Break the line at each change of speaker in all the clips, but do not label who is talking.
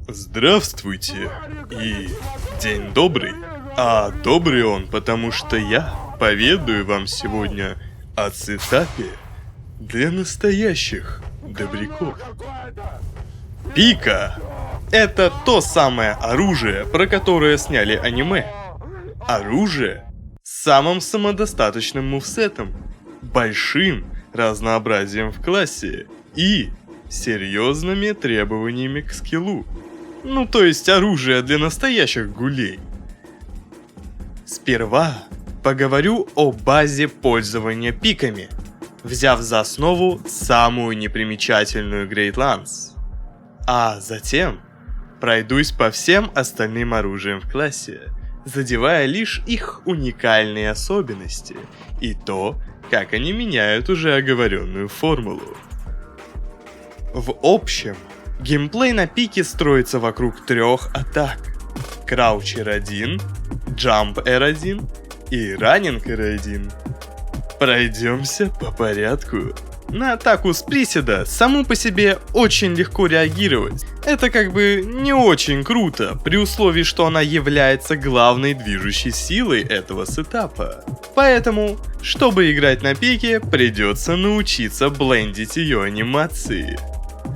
Здравствуйте и день добрый. А добрый он, потому что я поведаю вам сегодня о сетапе для настоящих добряков. Пика — это то самое оружие, про которое сняли аниме. Оружие с самым самодостаточным мувсетом, большим разнообразием в классе и серьезными требованиями к скиллу. Ну, то есть оружие для настоящих гулей. Сперва поговорю о базе пользования пиками, взяв за основу самую непримечательную Great Lance. А затем пройдусь по всем остальным оружиям в классе, задевая лишь их уникальные особенности и то, как они меняют уже оговоренную формулу. В общем, геймплей на пике строится вокруг трех атак: Crouch R1, Jump R1 и Running R1. Пройдемся по порядку. На атаку с приседа саму по себе очень легко реагировать. Это как бы не очень круто, при условии, что она является главной движущей силой этого сетапа. Поэтому, чтобы играть на пике, придется научиться блендить ее анимации.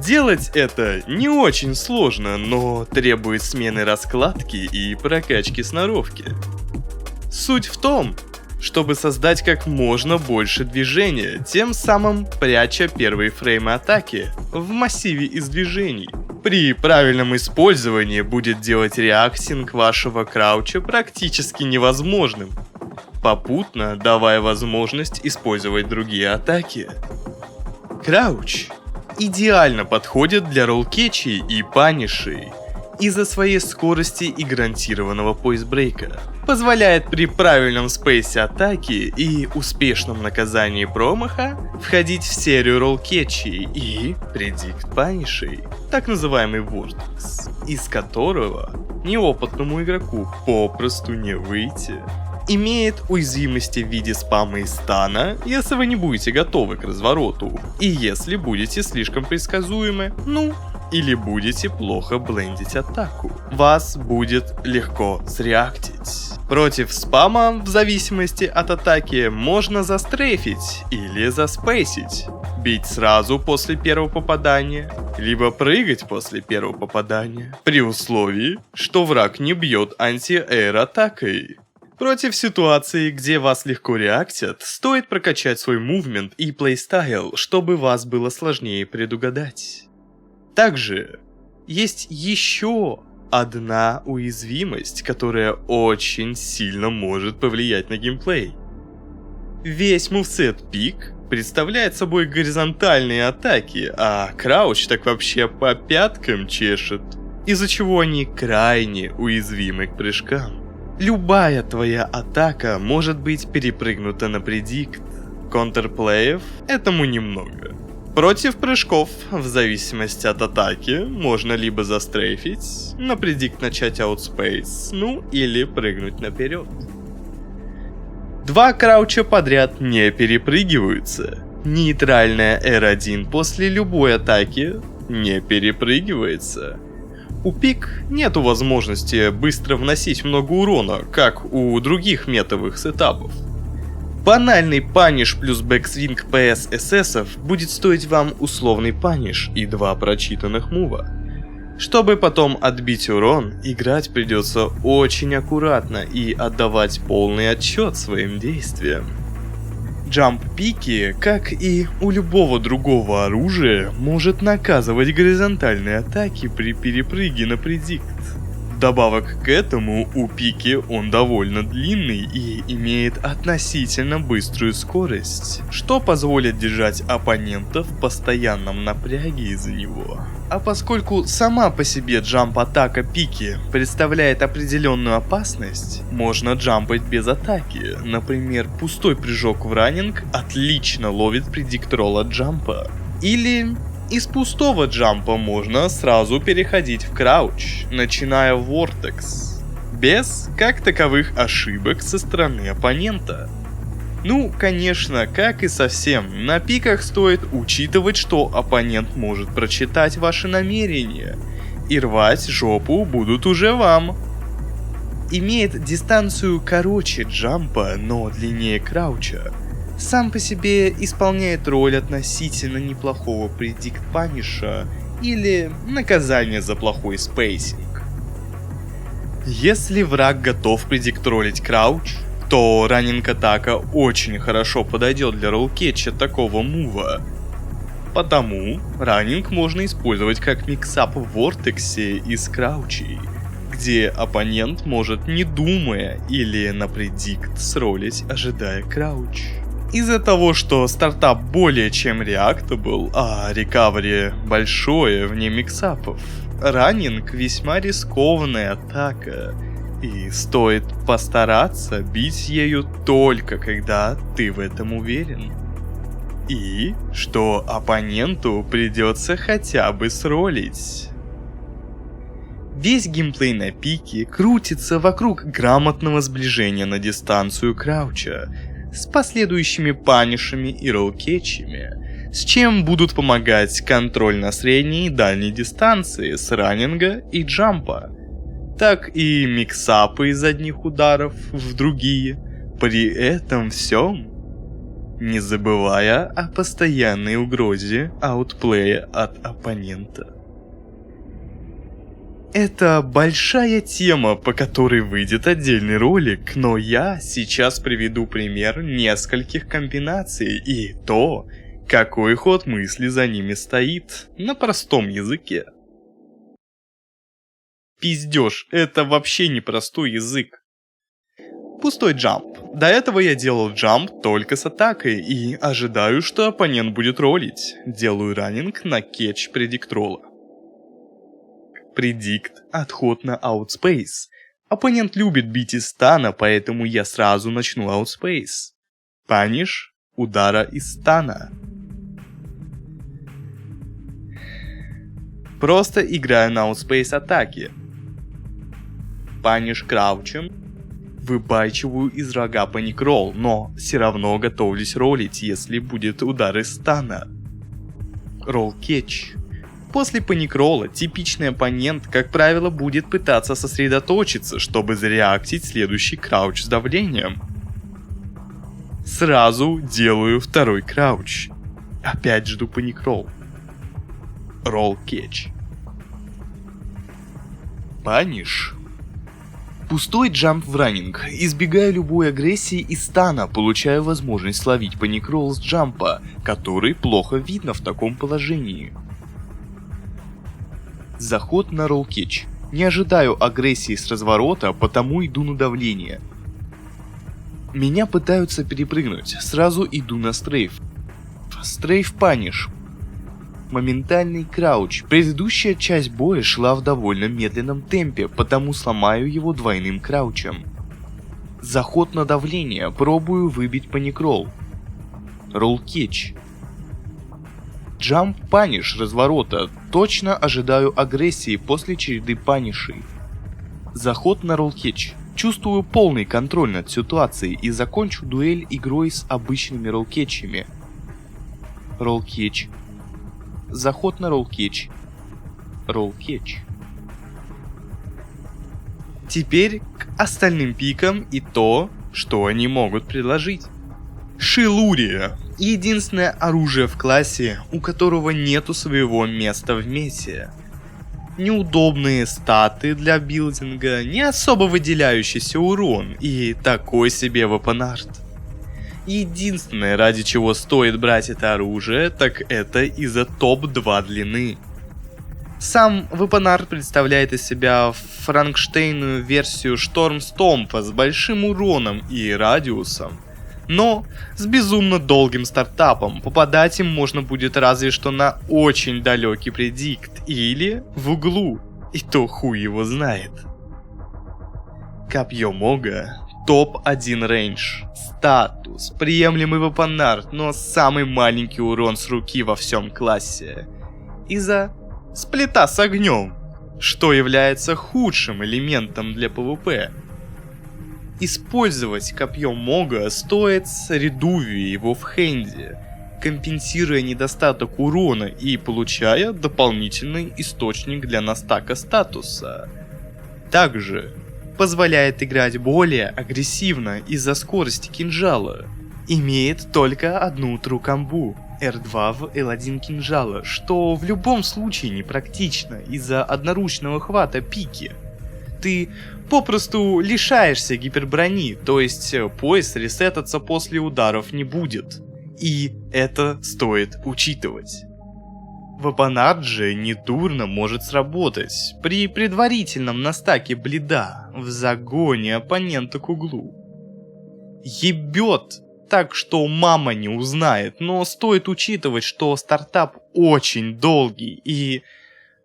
Делать это не очень сложно, но требует смены раскладки и прокачки сноровки. Суть в том, чтобы создать как можно больше движения, тем самым пряча первые фреймы атаки в массиве из движений. При правильном использовании будет делать реаксинг вашего крауча практически невозможным, попутно давая возможность использовать другие атаки. Крауч идеально подходит для ролл-кетчей и панишей из-за своей скорости и гарантированного поисбрейка. Позволяет при правильном спейсе атаки и успешном наказании промаха входить в серию ролл-кетчей и предикт панишей, так называемый Vortex, из которого неопытному игроку попросту не выйти. Имеет уязвимости в виде спама и стана, если вы не будете готовы к развороту, и если будете слишком предсказуемы, или будете плохо блендить атаку. Вас будет легко среактить. Против спама, в зависимости от атаки, можно застрейфить или заспейсить. Бить сразу после первого попадания, либо прыгать после первого попадания, при условии, что враг не бьет анти-эйр атакой. Против ситуации, где вас легко реактят, стоит прокачать свой мувмент и плейстайл, чтобы вас было сложнее предугадать. Также есть еще одна уязвимость, которая очень сильно может повлиять на геймплей. Весь мувсет пик представляет собой горизонтальные атаки, а крауч так вообще по пяткам чешет, из-за чего они крайне уязвимы к прыжкам. Любая твоя атака может быть перепрыгнута на предикт. Контрплеев этому немного. Против прыжков, в зависимости от атаки, можно либо застрейфить, на предикт начать аутспейс, или прыгнуть наперед. Два крауча подряд не перепрыгиваются. Нейтральная R1 после любой атаки не перепрыгивается. У пик нету возможности быстро вносить много урона, как у других метовых сетапов. Банальный паниш плюс бэксвинг PS SS будет стоить вам условный паниш и 2 прочитанных мува. Чтобы потом отбить урон, играть придется очень аккуратно и отдавать полный отчет своим действиям. Джамп-пики, как и у любого другого оружия, может наказывать горизонтальные атаки при перепрыге на предикт. Вдобавок к этому, у пики он довольно длинный и имеет относительно быструю скорость, что позволит держать оппонента в постоянном напряге из-за него. А поскольку сама по себе джамп-атака пики представляет определенную опасность, можно джампать без атаки. Например, пустой прыжок в раннинг отлично ловит предикт ролла джампа. Или из пустого джампа можно сразу переходить в крауч, начиная Vortex, без как таковых ошибок со стороны оппонента. Конечно, как и совсем, на пиках стоит учитывать, что оппонент может прочитать ваши намерения и рвать жопу будут уже вам. Имеет дистанцию короче джампа, но длиннее крауча. Сам по себе исполняет роль относительно неплохого предикт паниша или наказания за плохой спейсинг. Если враг готов предиктролить крауч, то раннинг атака очень хорошо подойдет для ролл-кетча такого мува. Потому раннинг можно использовать как миксап в вортексе из краучей, где оппонент может, не думая или на предикт сролить, ожидая крауч. Из-за того, что стартап более чем реактабл, а рекавери большое вне миксапов, раннинг весьма рискованная атака, и стоит постараться бить ею только когда ты в этом уверен. И что оппоненту придется хотя бы сролить. Весь геймплей на пике крутится вокруг грамотного сближения на дистанцию крауча, с последующими панишами и ролл-кетчами, с чем будут помогать контроль на средней и дальней дистанции с раннинга и джампа, так и миксапы из одних ударов в другие, при этом всем не забывая о постоянной угрозе аутплея от оппонента. Это большая тема, по которой выйдет отдельный ролик, но я сейчас приведу пример нескольких комбинаций и то, какой ход мысли за ними стоит на простом языке. Пиздёж, это вообще не простой язык. Пустой джамп. До этого я делал джамп только с атакой и ожидаю, что оппонент будет ролить. Делаю раннинг на кетч предикт ролла. Предикт — отход на аутспейс. Оппонент любит бить из стана, поэтому я сразу начну аутспейс. Паниш — удара из стана. Просто играю на аутспейс атаки. Паниш краучем. Выбайчиваю из рога паникролл, но все равно готовлюсь ролить, если будет удар из стана. Ролл-кетч. После паникролла типичный оппонент, как правило, будет пытаться сосредоточиться, чтобы зареактить следующий крауч с давлением. Сразу делаю второй крауч. Опять жду паникролл. Ролл-кетч. Паниш. Пустой джамп в раннинг. Избегаю любой агрессии и стана, получаю возможность словить паникролл с джампа, который плохо видно в таком положении. Заход на ролл-кетч. Не ожидаю агрессии с разворота, потому иду на давление. Меня пытаются перепрыгнуть, сразу иду на стрейф. Стрейф паниш. Моментальный крауч. Предыдущая часть боя шла в довольно медленном темпе, потому сломаю его двойным краучем. Заход на давление. Пробую выбить паникролл. Ролл-кетч. Джамп паниш разворота. Точно ожидаю агрессии после череды панишей. Заход на ролл-кетч. Чувствую полный контроль над ситуацией и закончу дуэль игрой с обычными ролл-кетчами. Ролл-кетч. Заход на ролл-кетч. Ролл-кетч. Теперь к остальным пикам и то, что они могут предложить. Шилурия. Единственное оружие в классе, у которого нету своего места в мете. Неудобные статы для билдинга, не особо выделяющийся урон и такой себе вепонарт. Единственное, ради чего стоит брать это оружие, так это из-за топ-2 длины. Сам вепонарт представляет из себя франкштейнную версию Штормстомпа с большим уроном и радиусом, но с безумно долгим стартапом. Попадать им можно будет разве что на очень далекий предикт или в углу, и то хуй его знает. Копье Мога. Топ-1 рейндж, статус, приемлемый вепонарт, но самый маленький урон с руки во всем классе. Из-за сплита с огнем, что является худшим элементом для PvP. Использовать копье Мога стоит с редувией его в хенде. компенсируя недостаток урона и получая дополнительный источник для настака статуса. Также позволяет играть более агрессивно из-за скорости кинжала. Имеет только одну true комбу R2 в L1 кинжала, что в любом случае непрактично из-за одноручного хвата пики. Ты попросту лишаешься гиперброни, то есть пояс ресетаться после ударов не будет. И это стоит учитывать. Вапонард же недурно может сработать при предварительном настаке блида в загоне оппонента к углу. Ебет так, что мама не узнает, но стоит учитывать, что стартап очень долгий и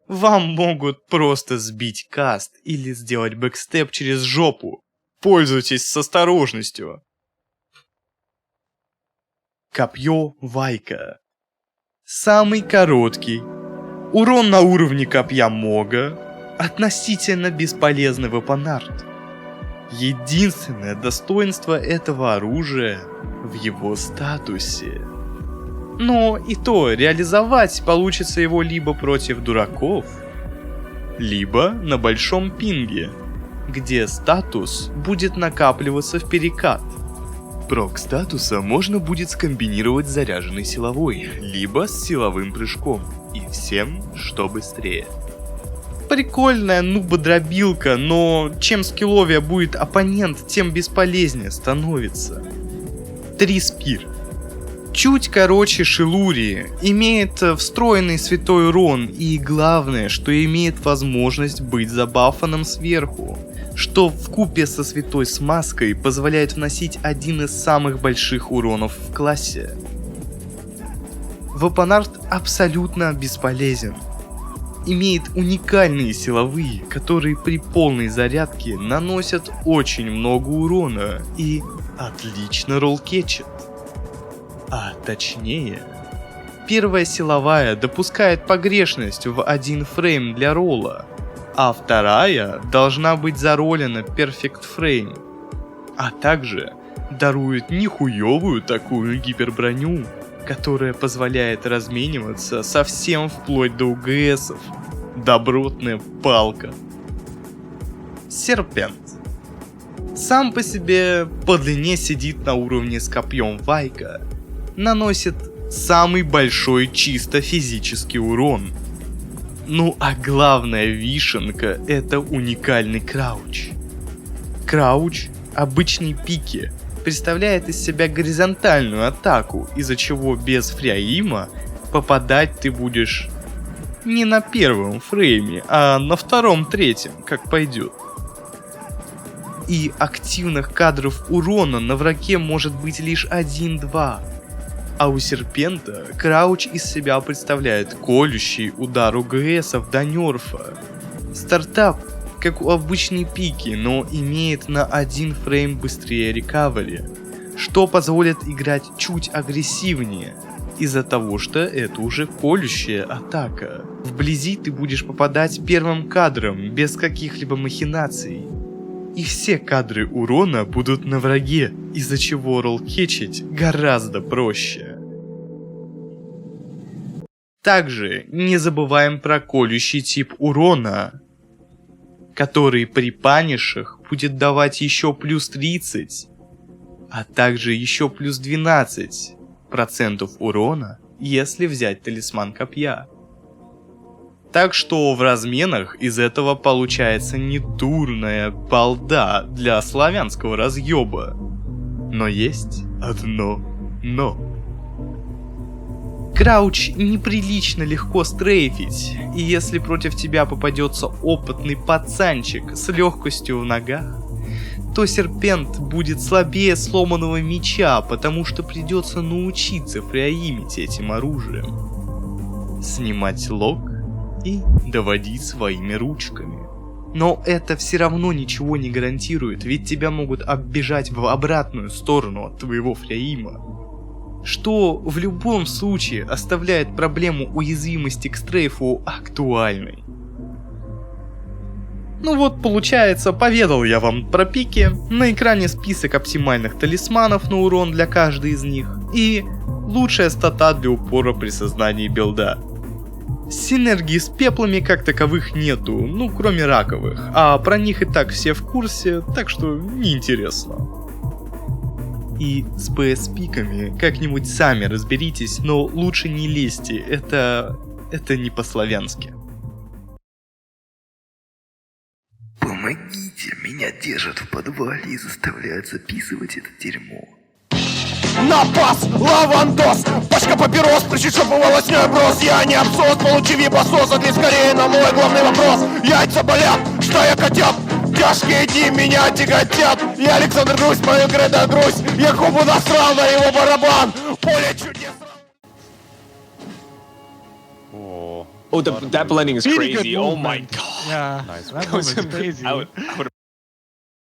вам могут просто сбить каст или сделать бэкстеп через жопу. Пользуйтесь с осторожностью. Копье Вайка. Самый короткий. Урон на уровне копья Мога. Относительно бесполезный вапонард. Единственное достоинство этого оружия в его статусе. Но и то реализовать получится его либо против дураков, либо на большом пинге, где статус будет накапливаться в перекат. Прок статуса можно будет скомбинировать с заряженной силовой, либо с силовым прыжком, и всем, что быстрее. Прикольная нуба-дробилка, но чем скилловее будет оппонент, тем бесполезнее становится. Триспир. Чуть короче Шилурии, имеет встроенный святой урон и главное, что имеет возможность быть забафанным сверху, что вкупе со святой смазкой позволяет вносить один из самых больших уронов в классе. Вапонард абсолютно бесполезен. Имеет уникальные силовые, которые при полной зарядке наносят очень много урона и отлично роллкетчат. А точнее, первая силовая допускает погрешность в 1 фрейм для ролла, а вторая должна быть заролена Perfect Frame, а также дарует нихуевую такую гиперброню, которая позволяет размениваться совсем вплоть до УГСов. Добротная палка. Серпент. Сам по себе по длине сидит на уровне с копьем Вайка, наносит самый большой чисто физический урон. Ну а главная вишенка — это уникальный крауч. Крауч обычной пики представляет из себя горизонтальную атаку, из-за чего без фриаима попадать ты будешь не на первом фрейме, а на втором-третьем, как пойдет. И активных кадров урона на враге может быть лишь 1-2. А у Серпента крауч из себя представляет колющий удар УГСов до нерфа. Стартап, как у обычной пики, но имеет на 1 фрейм быстрее рекавери, что позволит играть чуть агрессивнее, из-за того, что это уже колющая атака. Вблизи ты будешь попадать первым кадром, без каких-либо махинаций. И все кадры урона будут на враге, из-за чего роллкетчить гораздо проще. Также не забываем про колющий тип урона, который при панишах будет давать еще плюс 30, а также еще плюс 12% урона, если взять талисман копья. Так что в разменах из этого получается недурная балда для славянского разъеба. Но есть одно но. Крауч неприлично легко стрейфить, и если против тебя попадется опытный пацанчик с легкостью в ногах, то Серпент будет слабее сломанного меча, потому что придется научиться фриаимить этим оружием. Снимать лог и доводить своими ручками. Но это все равно ничего не гарантирует, ведь тебя могут оббежать в обратную сторону от твоего фриаима. Что в любом случае оставляет проблему уязвимости к стрейфу актуальной. Ну вот, получается, поведал я вам про пики, на экране список оптимальных талисманов на урон для каждой из них, и лучшая стата для упора при создании билда. Синергии с пеплами как таковых нету, ну кроме раковых, а про них и так все в курсе, так что неинтересно. И с PS-пиками как-нибудь сами разберитесь, но лучше не лезьте, это не по-славянски.
Помогите, меня держат в подвале и заставляют записывать это дерьмо.
Напас, лавандос, пачка папирос, причешопый волосной брос. Я не абсос, получи вибасос, ответь скорее на мой главный вопрос. Яйца болят, что я котят, тяжкие дни меня тяготят. Я Александр Грусть, мою Греда Грусть, я Кубу насрал на его барабан. Поле чудес.
Oh, that blending is
Really good
crazy. Oh my
movement.
god.
Yeah,
Nice.
that movement's crazy.
I would